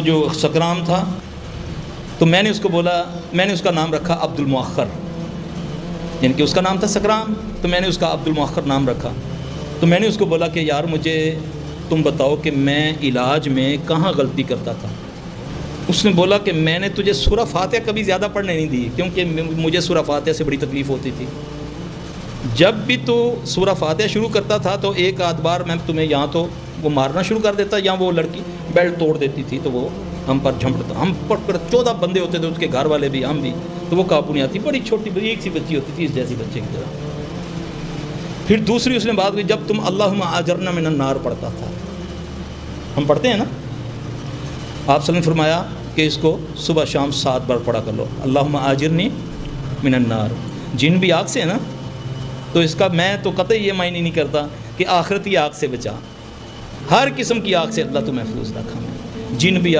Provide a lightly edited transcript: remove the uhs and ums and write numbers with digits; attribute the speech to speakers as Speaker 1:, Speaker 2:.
Speaker 1: جو سکرام تھا تو میں نے اس کو بولا، میں نے اس کا نام رکھا عبد المؤخر، یعنی کہ اس کا نام تھا سکرام تو میں نے اس کا عبد المؤخر نام رکھا۔ تو میں نے اس کو بولا کہ یار مجھے تم بتاؤ کہ میں علاج میں کہاں غلطی کرتا تھا۔ اس نے بولا کہ میں نے تجھے سورہ فاتحہ کبھی زیادہ پڑھنے نہیں دی، کیونکہ مجھے سورہ فاتحہ سے بڑی تکلیف ہوتی تھی۔ جب بھی تو سورہ فاتحہ شروع کرتا تھا تو ایک آدھ بار میں تمہیں یہاں تو وہ مارنا شروع کر دیتا، یا وہ لڑکی بیلٹ توڑ دیتی تھی تو وہ ہم پر جھمٹتا، ہم پر 14 بندے ہوتے تھے، اس کے گھر والے بھی، ہم بھی، تو وہ قابو نہیں آتی، بڑی چھوٹی ایک سی بچی ہوتی تھی اس جیسی بچے کی طرح۔ پھر دوسری اس نے بات کی، جب تم اللہم اجرنا من النار پڑھتا تھا، ہم پڑھتے ہیں نا، آپ صلی اللہ نے فرمایا کہ اس کو صبح شام 7 بار پڑھا کر لو، اللہم اجرنی من النار، جن بھی آگ سے ہے نا، تو اس کا میں تو قطعی یہ معنی نہیں کرتا کہ آخرتی آگ سے بچا، ہر قسم کی آگ سے اللہ تو محفوظ رکھا، جن بھی آگ